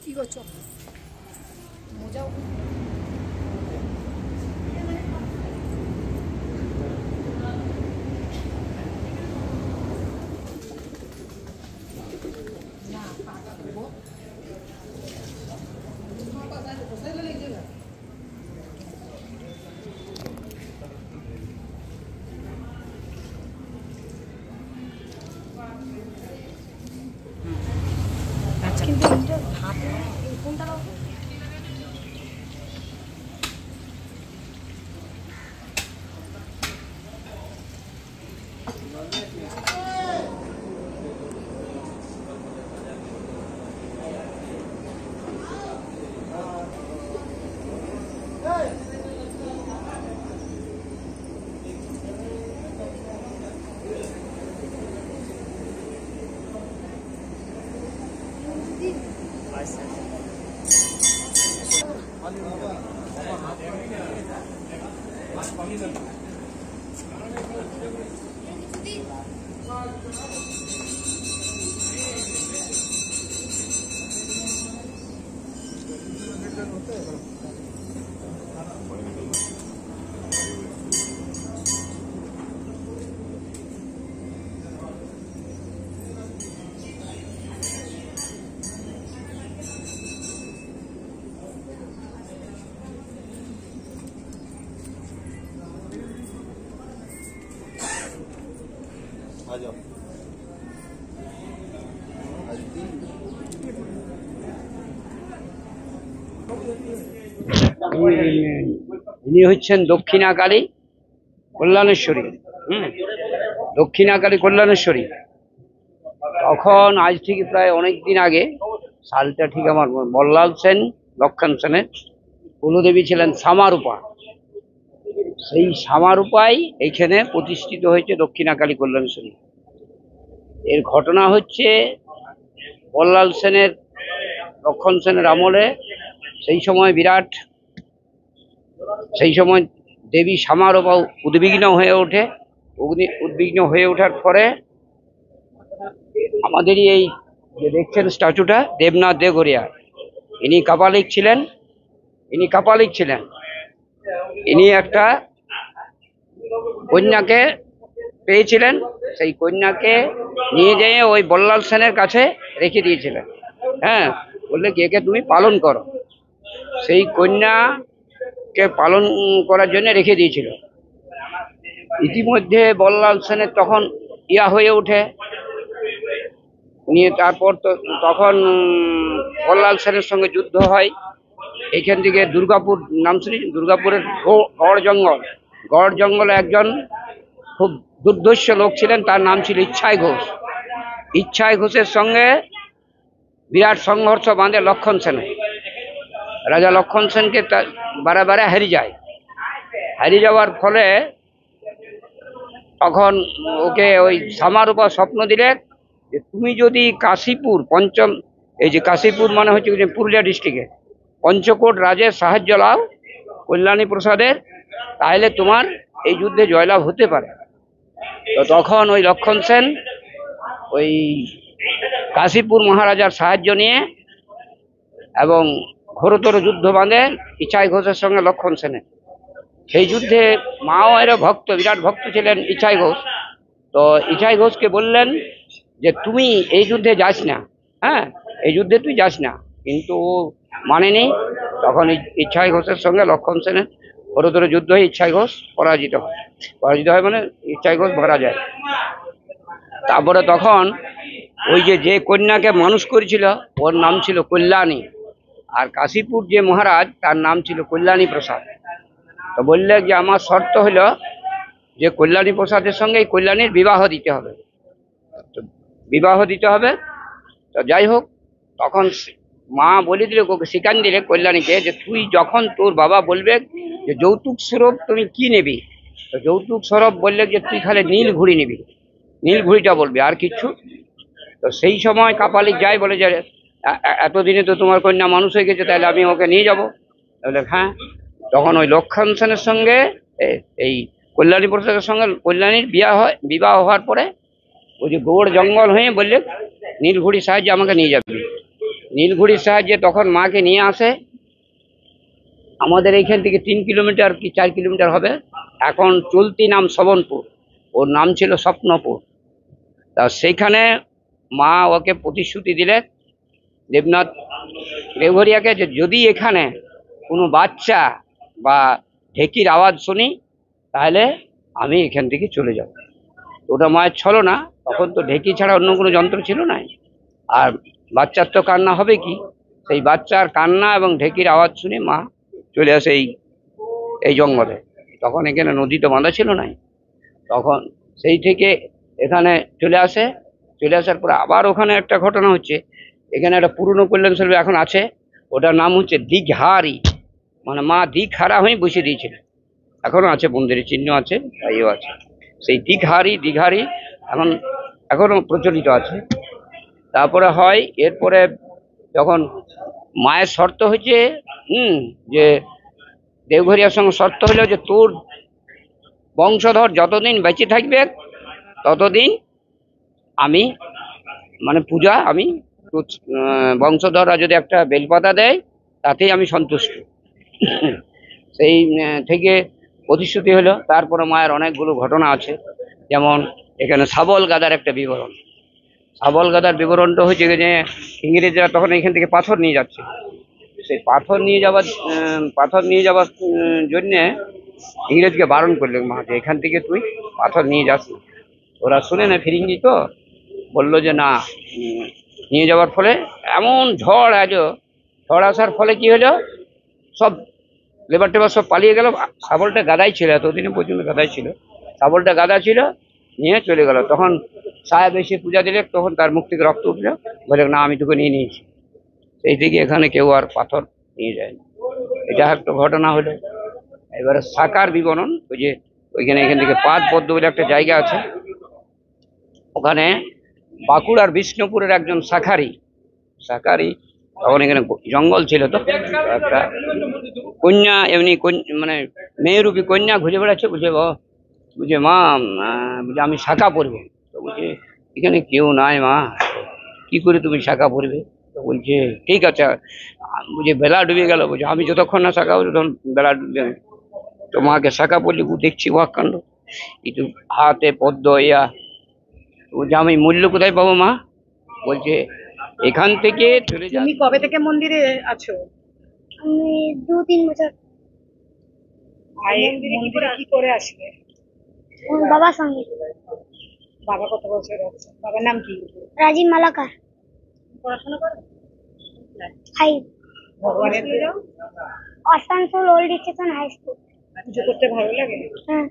কি করছো? মোজাও না পাতা দেবো। কিন্তু এটা ভাত কোনটা দাও? ইনি হচ্ছেন দক্ষিণাকালী কল্যাণেশ্বরী। দক্ষিণাকালী কল্যাণেশ্বরী। তখন আজ থেকে প্রায় অনেক দিন আগে, সালটা ঠিক আমার বল্লাল সেন, লক্ষণ সেনের কুলদেবী ছিলেন শ্যামারূপা। সেই শ্যামারূপাই এইখানে প্রতিষ্ঠিত হয়েছে দক্ষিণাকালী কল্যাণেশ্বরী। এর ঘটনা হচ্ছে বল্লাল সেনের, লক্ষণ সেনের আমলে সেই সময় দেবী শ্যামারূপা উদ্বিগ্ন হয়ে ওঠে। উদ্বিগ্ন হয়ে ওঠার পরে আমাদেরই এই যে দেখছেন স্ট্যাচুটা, দেবনাথ দেগরিয়া, ইনি কাপালিক ছিলেন। ইনি একটা কন্যাকে পেয়েছিলেন। সেই কন্যাকে নিয়ে যেয়ে ওই বল্লাল সেনের কাছে রেখে দিয়েছিলেন। বললে একে তুমি পালন করো। সেই কন্যাকে পালন করার জন্য রেখে দিয়েছিল। ইতিমধ্যে বল্লাল সেনের তখন হয়ে ওঠে নিয়ে, তারপর তখন বল্লাল সেনের সঙ্গে যুদ্ধ হয়। এখান থেকে দুর্গাপুর নাম শুনি, দুর্গাপুরের গড় জঙ্গলে একজন খুব দুর্ধর্ষ লোক ছিলেন, তার নাম ছিল ইচ্ছাই ঘোষ। ইচ্ছাই ঘোষের সঙ্গে বিরাট সংঘর্ষ বাঁধে লক্ষণ সেনের। রাজা লক্ষণ সেনকে বারে হারিয়ে যাওয়ার ফলে তখন ওকে ওই শ্যামারূপা স্বপ্ন দিলে যে তুমি যদি কাশীপুর কাশীপুর মানে হচ্ছে পুরুলিয়া ডিস্ট্রিক্টে পঞ্চকোট রাজের সাহায্য লাও কল্যাণী প্রসাদের, তাহলে তোমার এই যুদ্ধে জয়লাভ হতে পারে। তো তখন ওই লক্ষণ সেন ওই কাশীপুর মহারাজার সাহায্য নিয়ে এবং ঘোরতর যুদ্ধ বাঁধে ইচ্ছাই ঘোষের সঙ্গে লক্ষণ সেনের। সেই যুদ্ধে মাও এর বিরাট ভক্ত ছিলেন ইচ্ছাই ঘোষ। তো ইচ্ছাই ঘোষকে বললেন যে তুমি এই যুদ্ধে যাস না, এই যুদ্ধে তুই যাস না। কিন্তু ও মানেনি। তখন ইচ্ছাই ঘোষের সঙ্গে লক্ষণ সেনের ঘোরতর যুদ্ধ হয়ে ইচ্ছাই ঘোষ পরাজিত হয় মানে ইচ্ছাই ঘোষ মারা যায়। তারপরে তখন ওই যে কন্যাকে মানুষ করেছিল ওর নাম ছিল কল্যাণী, আর কাশীপুর যে মহারাজ তার নাম ছিল কল্যাণী প্রসাদ। তো বললে যে আমার শর্ত হলো যে কল্যাণী প্রসাদের সঙ্গে এই কল্যাণীর বিবাহ দিতে হবে। তো যাই হোক, তখন মা বলে দিলে, ওকে শিখান দিলে কল্যাণীকে যে তুই যখন তোর বাবা বলবে যে যৌতুক স্বরূপ তুমি কি নেবি, তো যৌতুক স্বরূপ বললে যে তুই খালি নীল ঘুড়ি নিবি, নীল ঘুড়িটা বলবি, আর কিচ্ছু তো সেই সময় কাপালিক যায়, বলে যে এতদিনে তো তোমার কন্যা মানুষ হয়ে গেছে, তাহলে আমি ওকে নিয়ে যাবো। তাহলে হ্যাঁ, তখন ওই লক্ষণ সেনের সঙ্গে এই কল্যাণী প্রসাদের সঙ্গে কল্যাণীর বিবাহ হওয়ার পরে ওই যে গৌড় জঙ্গল হয়ে বললে নীলঘুড়ির সাহায্যে আমাকে নিয়ে যাবে। নীলঘুড়ির সাহায্যে তখন মাকে নিয়ে আসে। আমাদের এইখান থেকে 3 কিলোমিটার কি 4 কিলোমিটার হবে, এখন চলতি নাম শবনপুর, ওর নাম ছিল স্বপ্নপুর। তা সেইখানে মা ওকে প্রতিশ্রুতি দিলে দেবনাথ দেওঘরিয়াকে, যে যদি এখানে কোনো বাচ্চা বা ঢেকির আওয়াজ শুনি তাহলে আমি এখান থেকে চলে যাব। ওটা মায়ের ছলো না, তখন তো ঢেকি ছাড়া অন্য কোনো যন্ত্র ছিল না। আর বাচ্চার তো কান্না হবে কি, সেই বাচ্চার কান্না এবং ঢেকির আওয়াজ শুনে মা চলে আসে এই জঙ্গলে। তখন এখানে নদী তো বাঁধা ছিল না, তখন সেই থেকে এখানে চলে আসে। চলে আসার পরে আবার ওখানে একটা ঘটনা হচ্ছে, এখানে একটা পুরনো কল্যাণ শৈলী এখন আছে, ওটার নাম হচ্ছে দীঘহারি, মানে মা দীঘহারা হয়ে বসে দিয়েছিল, এখনো আছে, মন্দিরের চিহ্ন আছে, তাইও আছে। সেই দীঘহারি এখন এখনো প্রচলিত আছে। তারপরে হয়, এরপরে যখন মায়ের শর্ত হচ্ছে যে দেওঘরিয়ার সঙ্গে শর্ত হলো যে তোর বংশধর যতদিন বেঁচে থাকবে ততদিন আমি মানে পূজা আমি বংশধররা যদি একটা বেলপাতা দেয় তাতেই আমি সন্তুষ্ট। সেই থেকে প্রতিশ্রুতি হলো। তারপরে মায়ের অনেকগুলো ঘটনা আছে, যেমন এখানে শাবল গাদার একটা বিবরণ। শাবল গাদার বিবরণটা হচ্ছে যে ইংরেজরা তখন এখান থেকে পাথর নিয়ে যাচ্ছে, সেই পাথর নিয়ে যাওয়ার জন্যে ইংরেজকে বারণ করলেন মা, যে এখান থেকে তুই পাথর নিয়ে যাস না। ওরা শুনে না, ফিরিঙ্গি তো, বললো যে না। নিয়ে যাওয়ার ফলে এমন ঝড় আসার ফলে কি হলো, সব লেবার টেবার সব পালিয়ে গেল। শাবলটা গাদাই ছিল, এতদিনে পর্যন্ত গাদাই ছিল, শাবলটা গাদা ছিল, নিয়ে চলে গেল। তখন সাহেব এসে পূজা দিলে, তখন তার মুখ থেকে রক্ত উঠলো, বলে না আমি তোকে নিয়ে নিয়েছি। সেই থেকে এখানে কেউ আর পাথর নিয়ে যায়নি। এটা একটা ঘটনা হলো। এবারে সাকার বিবরণ, ওই যে এখান থেকে পাঁচ পদ্ম বলে একটা জায়গা আছে, ওখানে বাঁকুড়ার বিষ্ণুপুরের একজন শাখারি তখন এখানে জঙ্গল ছিল, তো একটা কন্যা এমনি মানে মেয়েরূপী কন্যা ঘুরে বেড়াচ্ছে, বুঝে মা বুঝে আমি শাখা পরবো। তো বুঝে এখানে কেউ নাই মা, কি করে তুমি শাখা পরবে? তো বলছে ঠিক আছে। বুঝে বেলা ডুবে গেল, বুঝে আমি যতক্ষণ না শাখা পড়ি তখন বেলা ডুবে। তো মাকে শাখা পড়লি দেখছি ওয়াক কাণ্ড, একটু হাতে পদ্ম ইয়া। বলছে আমি মূল্য কোথায় পাবো মা? বলছে এখান থেকে চলে যা। তুমি কবে থেকে মন্দিরে আছো? আমি 2-3 বছর মন্দিরে কি করে আসলে? ওর বাবার সঙ্গে। বাবা কত বছর আছে? বাবার নাম কি? রাজীব মালাকার। পড়াশোনা করো? 5 ভগবানের Asansol old station high school. পুজো করতে ভালো লাগে? হ্যাঁ।